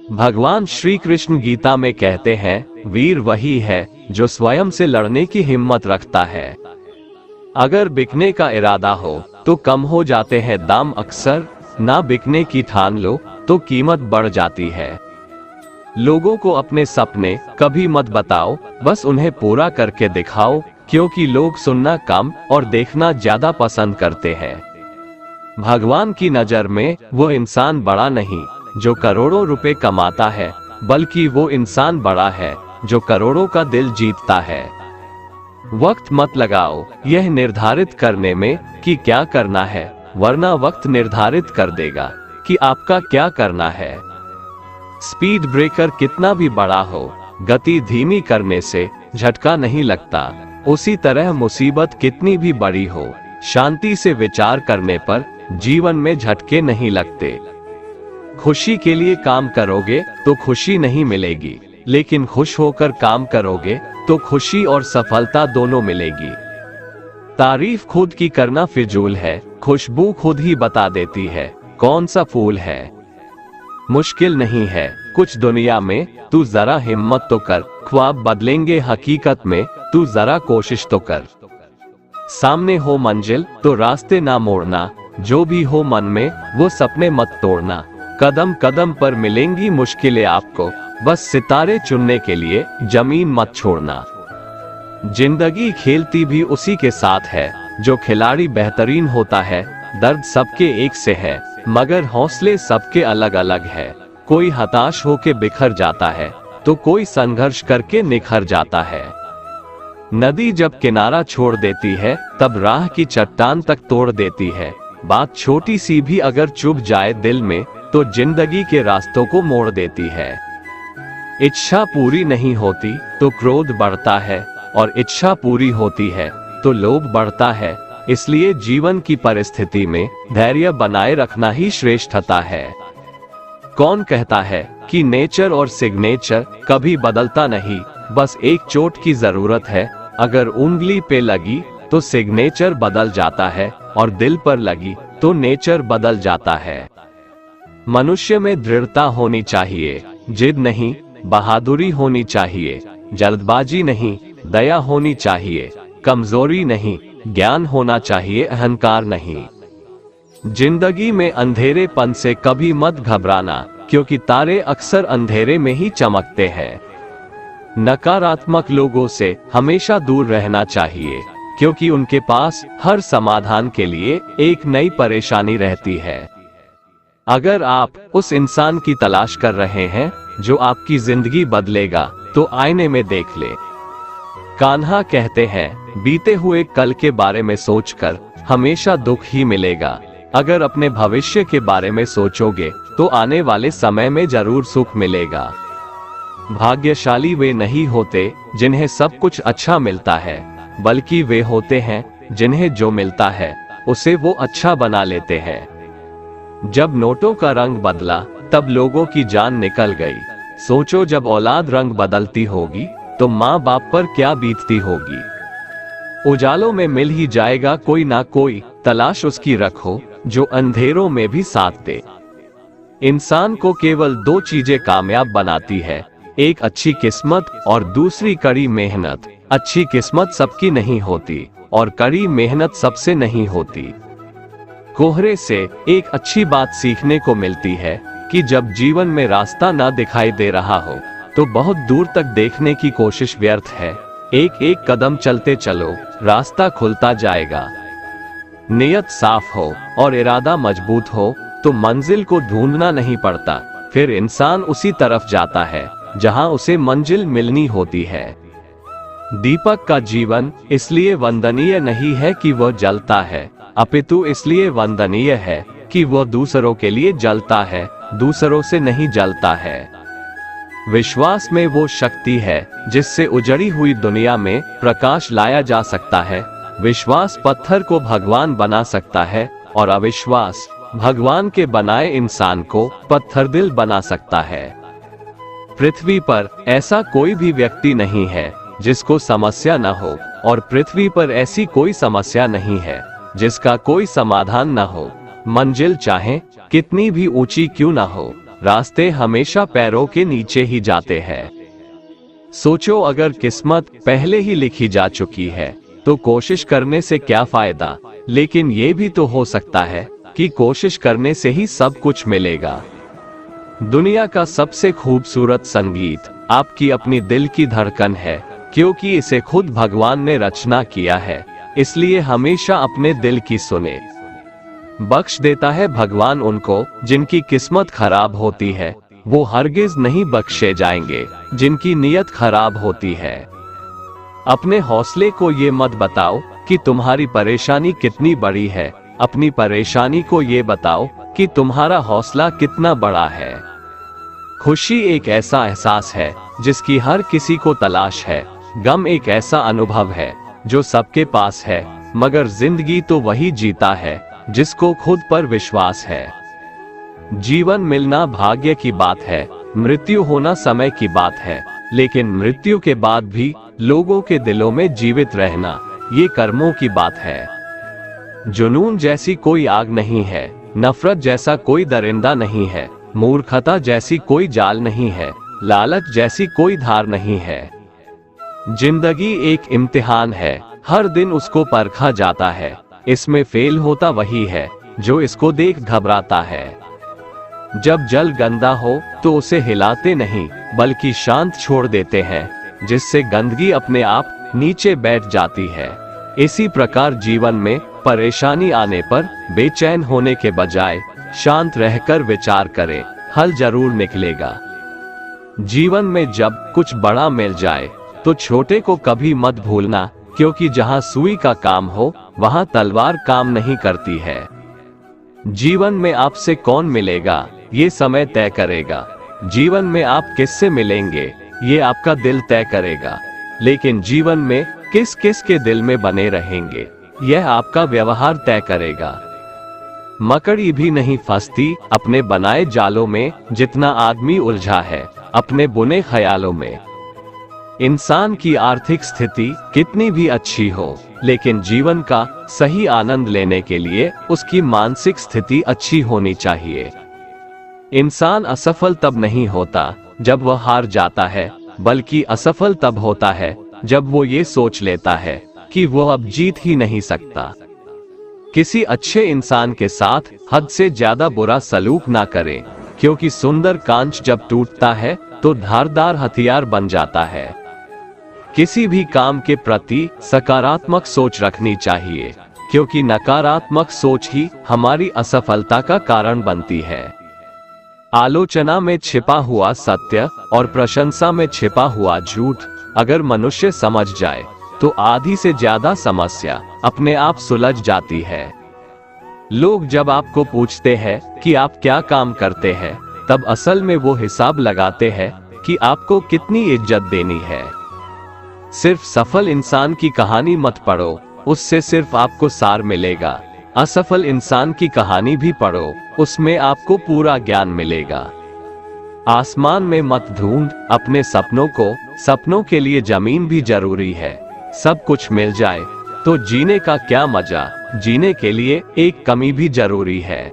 भगवान श्री कृष्ण गीता में कहते हैं, वीर वही है जो स्वयं से लड़ने की हिम्मत रखता है। अगर बिकने का इरादा हो तो कम हो जाते हैं दाम, अक्सर ना बिकने की ठान लो तो कीमत बढ़ जाती है। लोगों को अपने सपने कभी मत बताओ, बस उन्हें पूरा करके दिखाओ, क्योंकि लोग सुनना कम और देखना ज्यादा पसंद करते हैं। भगवान की नजर में वो इंसान बड़ा नहीं जो करोड़ों रुपए कमाता है, बल्कि वो इंसान बड़ा है जो करोड़ों का दिल जीतता है। वक्त मत लगाओ यह निर्धारित करने में कि क्या करना है, वरना वक्त निर्धारित कर देगा कि आपका क्या करना है। स्पीड ब्रेकर कितना भी बड़ा हो, गति धीमी करने से झटका नहीं लगता। उसी तरह मुसीबत कितनी भी बड़ी हो, शांति से विचार करने पर जीवन में झटके नहीं लगते। खुशी के लिए काम करोगे तो खुशी नहीं मिलेगी, लेकिन खुश होकर काम करोगे तो खुशी और सफलता दोनों मिलेगी। तारीफ खुद की करना फिजूल है, खुशबू खुद ही बता देती है कौन सा फूल है। मुश्किल नहीं है कुछ दुनिया में, तू जरा हिम्मत तो कर, ख्वाब बदलेंगे हकीकत में, तू जरा कोशिश तो कर। सामने हो मंजिल तो रास्ते ना मोड़ना, जो भी हो मन में वो सपने मत तोड़ना। कदम कदम पर मिलेंगी मुश्किलें आपको, बस सितारे चुनने के लिए जमीन मत छोड़ना। जिंदगी खेलती भी उसी के साथ है जो खिलाड़ी बेहतरीन होता है। दर्द सबके एक से है, मगर हौसले सबके अलग अलग है। कोई हताश होके बिखर जाता है तो कोई संघर्ष करके निखर जाता है। नदी जब किनारा छोड़ देती है तब राह की चट्टान तक तोड़ देती है। बात छोटी सी भी अगर चुभ जाए दिल में तो जिंदगी के रास्तों को मोड़ देती है। इच्छा पूरी नहीं होती तो क्रोध बढ़ता है, और इच्छा पूरी होती है तो लोभ बढ़ता है। इसलिए जीवन की परिस्थिति में धैर्य बनाए रखना ही श्रेष्ठता है। कौन कहता है कि नेचर और सिग्नेचर कभी बदलता नहीं, बस एक चोट की जरूरत है। अगर उंगली पे लगी तो सिग्नेचर बदल जाता है, और दिल पर लगी तो नेचर बदल जाता है। मनुष्य में दृढ़ता होनी चाहिए, जिद नहीं बहादुरी होनी चाहिए। जल्दबाजी नहीं दया होनी चाहिए। कमजोरी नहीं ज्ञान होना चाहिए, अहंकार नहीं। जिंदगी में अंधेरेपन से कभी मत घबराना, क्योंकि तारे अक्सर अंधेरे में ही चमकते हैं। नकारात्मक लोगों से हमेशा दूर रहना चाहिए, क्योंकि उनके पास हर समाधान के लिए एक नई परेशानी रहती है। अगर आप उस इंसान की तलाश कर रहे हैं जो आपकी जिंदगी बदलेगा, तो आईने में देख ले। कान्हा कहते हैं, बीते हुए कल के बारे में सोचकर हमेशा दुख ही मिलेगा। अगर अपने भविष्य के बारे में सोचोगे तो आने वाले समय में जरूर सुख मिलेगा। भाग्यशाली वे नहीं होते जिन्हें सब कुछ अच्छा मिलता है, बल्कि वे होते हैं जिन्हें जो मिलता है उसे वो अच्छा बना लेते हैं। जब नोटों का रंग बदला तब लोगों की जान निकल गई। सोचो जब औलाद रंग बदलती होगी तो माँ बाप पर क्या बीतती होगी। उजालों में मिल ही जाएगा कोई ना कोई, तलाश उसकी रखो जो अंधेरों में भी साथ दे। इंसान को केवल दो चीजें कामयाब बनाती है, एक अच्छी किस्मत और दूसरी कड़ी मेहनत। अच्छी किस्मत सबकी नहीं होती और कड़ी मेहनत सबसे नहीं होती। कोहरे से एक अच्छी बात सीखने को मिलती है कि जब जीवन में रास्ता ना दिखाई दे रहा हो तो बहुत दूर तक देखने की कोशिश व्यर्थ है। एक एक कदम चलते चलो, रास्ता खुलता जाएगा। नियत साफ हो और इरादा मजबूत हो तो मंजिल को ढूंढना नहीं पड़ता, फिर इंसान उसी तरफ जाता है जहां उसे मंजिल मिलनी होती है। दीपक का जीवन इसलिए वंदनीय नहीं है कि वह जलता है, अपितु इसलिए वंदनीय है कि वह दूसरों के लिए जलता है, दूसरों से नहीं जलता है। विश्वास में वो शक्ति है जिससे उजड़ी हुई दुनिया में प्रकाश लाया जा सकता है। विश्वास पत्थर को भगवान बना सकता है, और अविश्वास भगवान के बनाए इंसान को पत्थर दिल बना सकता है। पृथ्वी पर ऐसा कोई भी व्यक्ति नहीं है जिसको समस्या न हो, और पृथ्वी पर ऐसी कोई समस्या नहीं है जिसका कोई समाधान न हो। मंजिल चाहे कितनी भी ऊंची क्यों न हो, रास्ते हमेशा पैरों के नीचे ही जाते हैं। सोचो, अगर किस्मत पहले ही लिखी जा चुकी है तो कोशिश करने से क्या फायदा। लेकिन ये भी तो हो सकता है कि कोशिश करने से ही सब कुछ मिलेगा। दुनिया का सबसे खूबसूरत संगीत आपकी अपनी दिल की धड़कन है, क्योंकि इसे खुद भगवान ने रचना किया है। इसलिए हमेशा अपने दिल की सुने। बख्श देता है भगवान उनको जिनकी किस्मत खराब होती है, वो हरगिज नहीं बख्शे जाएंगे जिनकी नीयत खराब होती है। अपने हौसले को ये मत बताओ कि तुम्हारी परेशानी कितनी बड़ी है, अपनी परेशानी को ये बताओ कि तुम्हारा हौसला कितना बड़ा है। खुशी एक ऐसा एहसास है जिसकी हर किसी को तलाश है। गम एक ऐसा अनुभव है जो सबके पास है, मगर जिंदगी तो वही जीता है जिसको खुद पर विश्वास है। जीवन मिलना भाग्य की बात है, मृत्यु होना समय की बात है, लेकिन मृत्यु के बाद भी लोगों के दिलों में जीवित रहना ये कर्मों की बात है। जुनून जैसी कोई आग नहीं है, नफरत जैसा कोई दरिंदा नहीं है, मूर्खता जैसी कोई जाल नहीं है, लालच जैसी कोई धार नहीं है। जिंदगी एक इम्तिहान है, हर दिन उसको परखा जाता है। इसमें फेल होता वही है जो इसको देख घबराता है। जब जल गंदा हो तो उसे हिलाते नहीं बल्कि शांत छोड़ देते हैं, जिससे गंदगी अपने आप नीचे बैठ जाती है। इसी प्रकार जीवन में परेशानी आने पर बेचैन होने के बजाय शांत रहकर विचार करें, हल जरूर निकलेगा। जीवन में जब कुछ बड़ा मिल जाए तो छोटे को कभी मत भूलना, क्योंकि जहां सुई का काम हो वहां तलवार काम नहीं करती है। जीवन में आपसे कौन मिलेगा ये समय तय करेगा। जीवन में आप किससे मिलेंगे ये आपका दिल तय करेगा। लेकिन जीवन में किस किस के दिल में बने रहेंगे यह आपका व्यवहार तय करेगा। मकड़ी भी नहीं फंसती अपने बनाए जालों में जितना आदमी उलझा है अपने बुने ख्यालों में। इंसान की आर्थिक स्थिति कितनी भी अच्छी हो, लेकिन जीवन का सही आनंद लेने के लिए उसकी मानसिक स्थिति अच्छी होनी चाहिए। इंसान असफल तब नहीं होता जब वह हार जाता है, बल्कि असफल तब होता है जब वो ये सोच लेता है कि वो अब जीत ही नहीं सकता। किसी अच्छे इंसान के साथ हद से ज्यादा बुरा सलूक ना करें, क्योंकि सुंदर कांच जब टूटता है तो धारदार हथियार बन जाता है। किसी भी काम के प्रति सकारात्मक सोच रखनी चाहिए, क्योंकि नकारात्मक सोच ही हमारी असफलता का कारण बनती है। आलोचना में छिपा हुआ सत्य और प्रशंसा में छिपा हुआ झूठ अगर मनुष्य समझ जाए तो आधी से ज्यादा समस्या अपने आप सुलझ जाती है। लोग जब आपको पूछते हैं कि आप क्या काम करते हैं, तब असल में वो हिसाब लगाते हैं कि आपको कितनी इज्जत देनी है। सिर्फ सफल इंसान की कहानी मत पढ़ो, उससे सिर्फ आपको सार मिलेगा। असफल इंसान की कहानी भी पढ़ो, उसमें आपको पूरा ज्ञान मिलेगा। आसमान में मत ढूंढ अपने सपनों को, सपनों के लिए जमीन भी जरूरी है। सब कुछ मिल जाए तो जीने का क्या मजा, जीने के लिए एक कमी भी जरूरी है।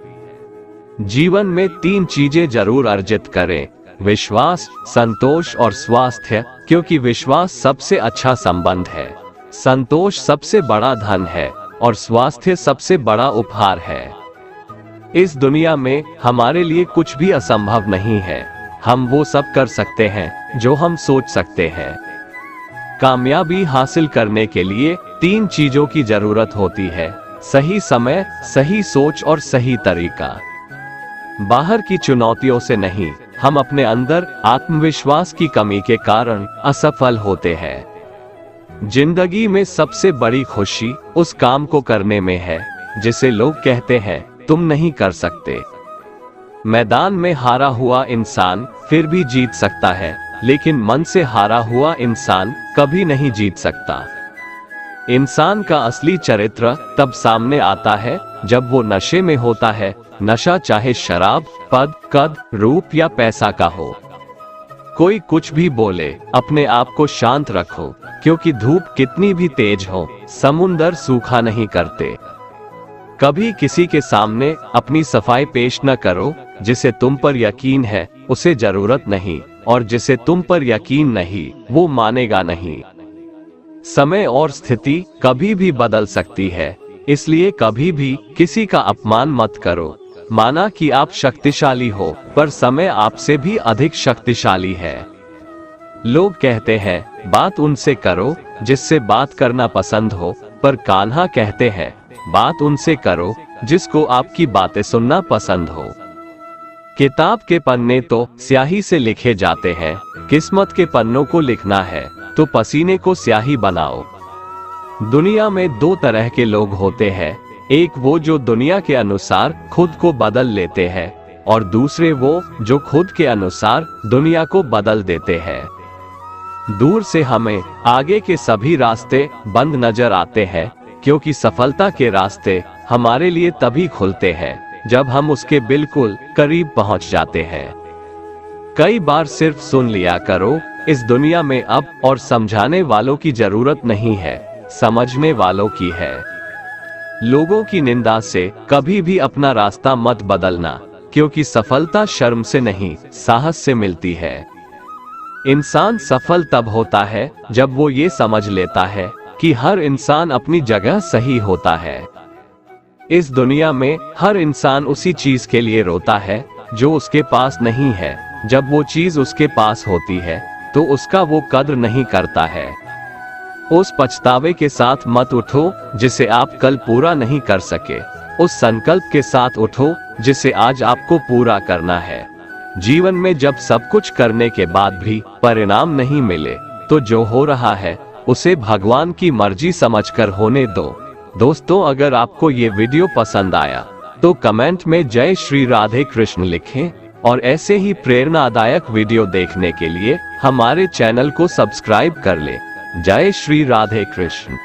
जीवन में 3 चीजें जरूर अर्जित करें, विश्वास, संतोष और स्वास्थ्य, क्योंकि विश्वास सबसे अच्छा संबंध है, संतोष सबसे बड़ा धन है और स्वास्थ्य सबसे बड़ा उपहार है। इस दुनिया में हमारे लिए कुछ भी असंभव नहीं है। हम वो सब कर सकते हैं जो हम सोच सकते हैं। कामयाबी हासिल करने के लिए 3 चीजों की जरूरत होती है, सही समय, सही सोच और सही तरीका। बाहर की चुनौतियों से नहीं, हम अपने अंदर आत्मविश्वास की कमी के कारण असफल होते हैं। जिंदगी में सबसे बड़ी खुशी उस काम को करने में है जिसे लोग कहते हैं तुम नहीं कर सकते। मैदान में हारा हुआ इंसान फिर भी जीत सकता है, लेकिन मन से हारा हुआ इंसान कभी नहीं जीत सकता। इंसान का असली चरित्र तब सामने आता है जब वो नशे में होता है, नशा चाहे शराब, पद, कद, रूप या पैसा का हो। कोई कुछ भी बोले, अपने आप को शांत रखो, क्योंकि धूप कितनी भी तेज हो, समुंदर सूखा नहीं करते। कभी किसी के सामने अपनी सफाई पेश न करो, जिसे तुम पर यकीन है उसे जरूरत नहीं, और जिसे तुम पर यकीन नहीं वो मानेगा नहीं। समय और स्थिति कभी भी बदल सकती है, इसलिए कभी भी किसी का अपमान मत करो। माना कि आप शक्तिशाली हो, पर समय आपसे भी अधिक शक्तिशाली है। लोग कहते हैं बात उनसे करो जिससे बात करना पसंद हो, पर कान्हा कहते हैं बात उनसे करो जिसको आपकी बातें सुनना पसंद हो। किताब के पन्ने तो स्याही से लिखे जाते हैं, किस्मत के पन्नों को लिखना है तो पसीने को स्याही बनाओ। दुनिया में दो तरह के लोग होते हैं, एक वो जो दुनिया के अनुसार खुद को बदल लेते हैं, और दूसरे वो जो खुद के अनुसार दुनिया को बदल देते हैं। दूर से हमें आगे के सभी रास्ते बंद नजर आते हैं, क्योंकि सफलता के रास्ते हमारे लिए तभी खुलते हैं जब हम उसके बिल्कुल करीब पहुंच जाते हैं। कई बार सिर्फ सुन लिया करो, इस दुनिया में अब और समझाने वालों की जरूरत नहीं है, समझने वालों की है। लोगों की निंदा से कभी भी अपना रास्ता मत बदलना, क्योंकि सफलता शर्म से नहीं साहस से मिलती है। इंसान सफल तब होता है जब वो ये समझ लेता है कि हर इंसान अपनी जगह सही होता है। इस दुनिया में हर इंसान उसी चीज के लिए रोता है जो उसके पास नहीं है। जब वो चीज उसके पास होती है तो उसका वो कद्र नहीं करता है। उस पछतावे के साथ मत उठो जिसे आप कल पूरा नहीं कर सके, उस संकल्प के साथ उठो जिसे आज आपको पूरा करना है। जीवन में जब सब कुछ करने के बाद भी परिणाम नहीं मिले, तो जो हो रहा है उसे भगवान की मर्जी समझकर होने दो। दोस्तों, अगर आपको ये वीडियो पसंद आया तो कमेंट में जय श्री राधे कृष्ण लिखें, और ऐसे ही प्रेरणादायक वीडियो देखने के लिए हमारे चैनल को सब्सक्राइब कर ले। जय श्री राधे कृष्ण।